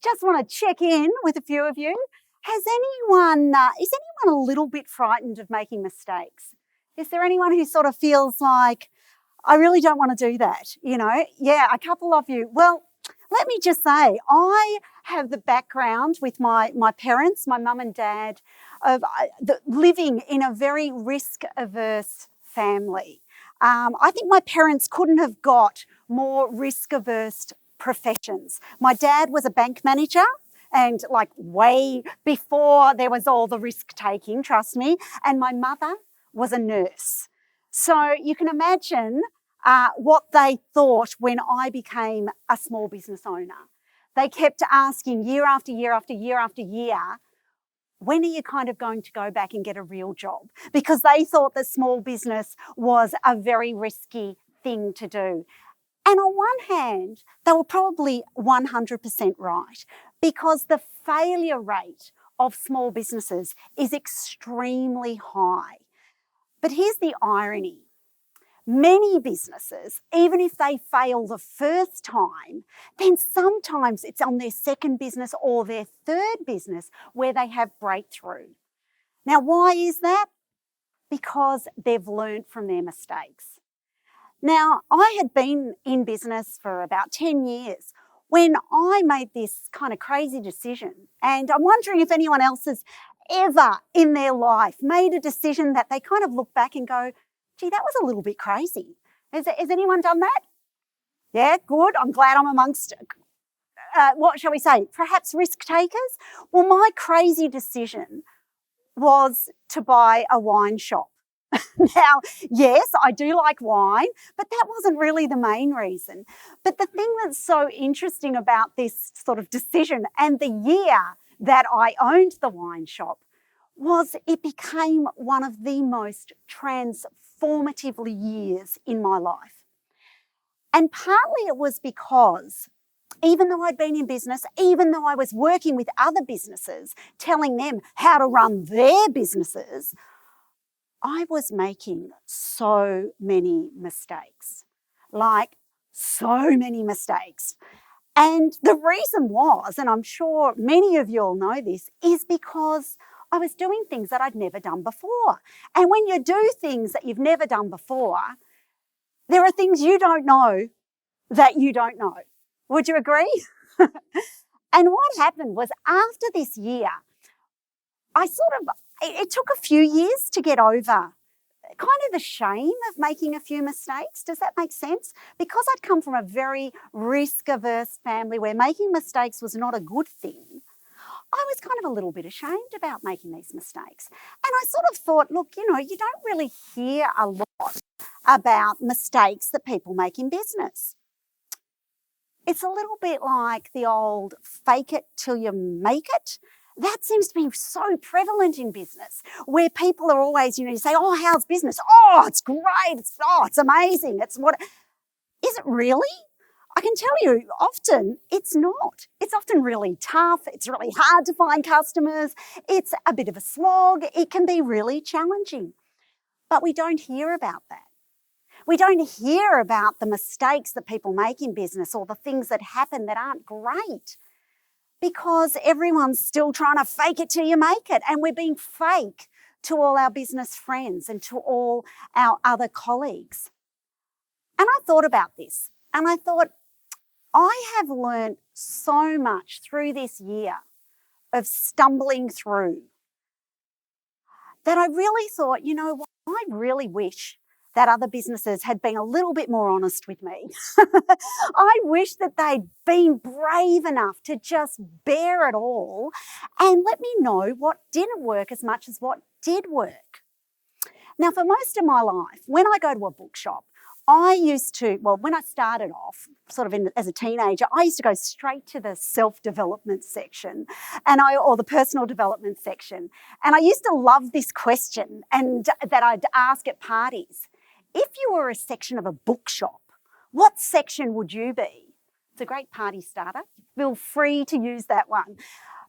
just want to check in with a few of you. Is anyone a little bit frightened of making mistakes? Is there anyone who sort of feels like, I really don't want to do that? Yeah, a couple of you. Well, let me just say, I have the background with my parents, my mum and dad, of living in a very risk-averse family. I think my parents couldn't have got more risk-averse professions. My dad was a bank manager, and like way before there was all the risk taking, trust me, and my mother was a nurse. So you can imagine what they thought when I became a small business owner. They kept asking year after year after year after year, when are you kind of going to go back and get a real job? Because they thought that small business was a very risky thing to do. And on one hand, they were probably 100% right, because the failure rate of small businesses is extremely high. But here's the irony. Many businesses, even if they fail the first time, then sometimes it's on their second business or their third business where they have breakthrough. Now, why is that? Because they've learned from their mistakes. Now, I had been in business for about 10 years when I made this kind of crazy decision. And I'm wondering if anyone else has ever in their life made a decision that they kind of look back and go, gee, that was a little bit crazy. Has anyone done that? Yeah, good. I'm glad I'm amongst, what shall we say, perhaps risk takers? Well, my crazy decision was to buy a wine shop. Now, yes, I do like wine, but that wasn't really the main reason. But the thing that's so interesting about this sort of decision and the year that I owned the wine shop was it became one of the most transformative years in my life. And partly it was because even though I'd been in business, even though I was working with other businesses, telling them how to run their businesses, I was making so many mistakes, like so many mistakes. And the reason was, and I'm sure many of you all know this, is because I was doing things that I'd never done before. And when you do things that you've never done before, there are things you don't know that you don't know. Would you agree? And what happened was after this year, it took a few years to get over kind of the shame of making a few mistakes. Does that make sense? Because I'd come from a very risk-averse family where making mistakes was not a good thing, I was kind of a little bit ashamed about making these mistakes. And I sort of thought, look, you don't really hear a lot about mistakes that people make in business. It's a little bit like the old fake it till you make it. That seems to be so prevalent in business, where people are always, you say, oh, how's business? Oh, it's great. It's amazing. Is it really? I can tell you often it's not. It's often really tough. It's really hard to find customers. It's a bit of a slog. It can be really challenging. But we don't hear about that. We don't hear about the mistakes that people make in business or the things that happen that aren't great, because everyone's still trying to fake it till you make it. And we're being fake to all our business friends and to all our other colleagues. And I thought about this and I thought, I have learned so much through this year of stumbling through that I really thought, what, I really wish that other businesses had been a little bit more honest with me. I wish that they'd been brave enough to just bear it all and let me know what didn't work as much as what did work. Now, for most of my life, when I go to a bookshop, when I started off as a teenager, I used to go straight to the self-development section or the personal development section. And I used to love this question that I'd ask at parties. If you were a section of a bookshop, what section would you be? It's a great party starter. Feel free to use that one.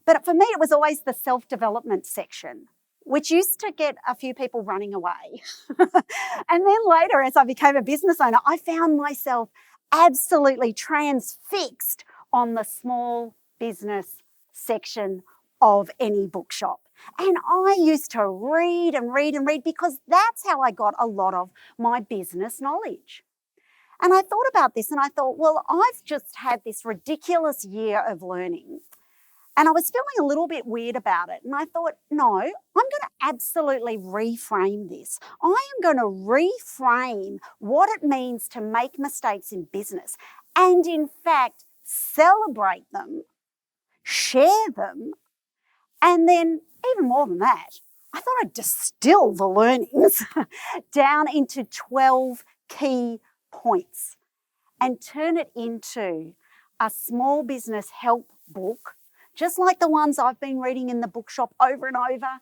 But for me, it was always the self-development section, which used to get a few people running away. And then later, as I became a business owner, I found myself absolutely transfixed on the small business section of any bookshop. And I used to read and read and read because that's how I got a lot of my business knowledge. And I thought about this and I thought, well, I've just had this ridiculous year of learning. And I was feeling a little bit weird about it. And I thought, no, I'm going to absolutely reframe this. I am going to reframe what it means to make mistakes in business and, in fact, celebrate them, share them, and then even more than that, I thought I'd distill the learnings down into 12 key points and turn it into a small business help book, just like the ones I've been reading in the bookshop over and over,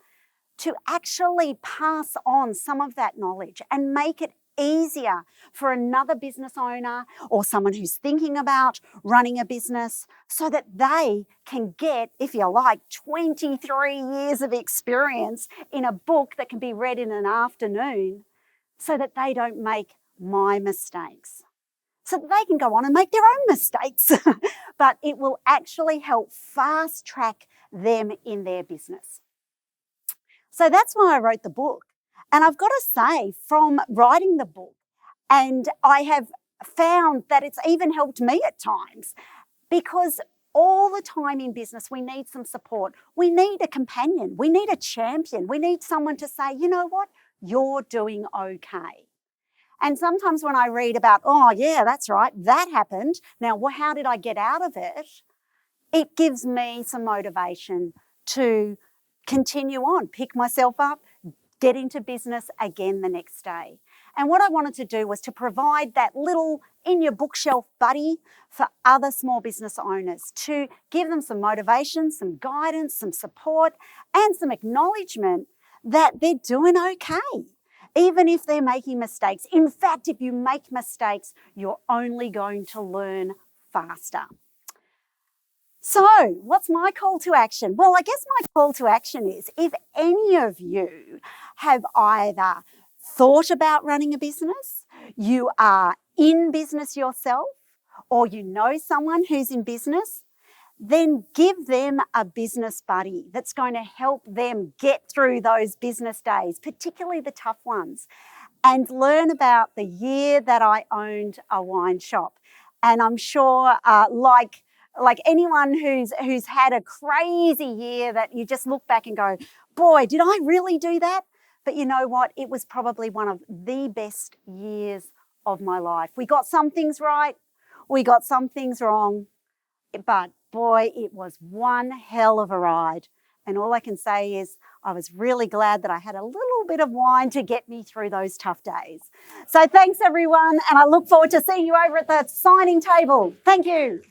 to actually pass on some of that knowledge and make it easier for another business owner or someone who's thinking about running a business so that they can get, if you like, 23 years of experience in a book that can be read in an afternoon so that they don't make my mistakes. So that they can go on and make their own mistakes, but it will actually help fast track them in their business. So that's why I wrote the book. And I've got to say, from writing the book, and I have found that it's even helped me at times, because all the time in business, we need some support. We need a companion. We need a champion. We need someone to say, you know what, you're doing okay. And sometimes when I read about, oh, yeah, that's right, that happened. Now, how did I get out of it? It gives me some motivation to continue on, pick myself up, get into business again the next day. And what I wanted to do was to provide that little in your bookshelf buddy for other small business owners, to give them some motivation, some guidance, some support, and some acknowledgement that they're doing okay, even if they're making mistakes. In fact, if you make mistakes, you're only going to learn faster. So, what's my call to action? Well, I guess my call to action is if any of you have either thought about running a business, you are in business yourself, or you know someone who's in business, then give them a business buddy that's going to help them get through those business days, particularly the tough ones, and learn about the year that I owned a wine shop. And I'm sure, like anyone who's had a crazy year that you just look back and go, boy, did I really do that? But you know what? It was probably one of the best years of my life. We got some things right, we got some things wrong, but boy, it was one hell of a ride. And all I can say is I was really glad that I had a little bit of wine to get me through those tough days. So thanks, everyone, and I look forward to seeing you over at the signing table. Thank you.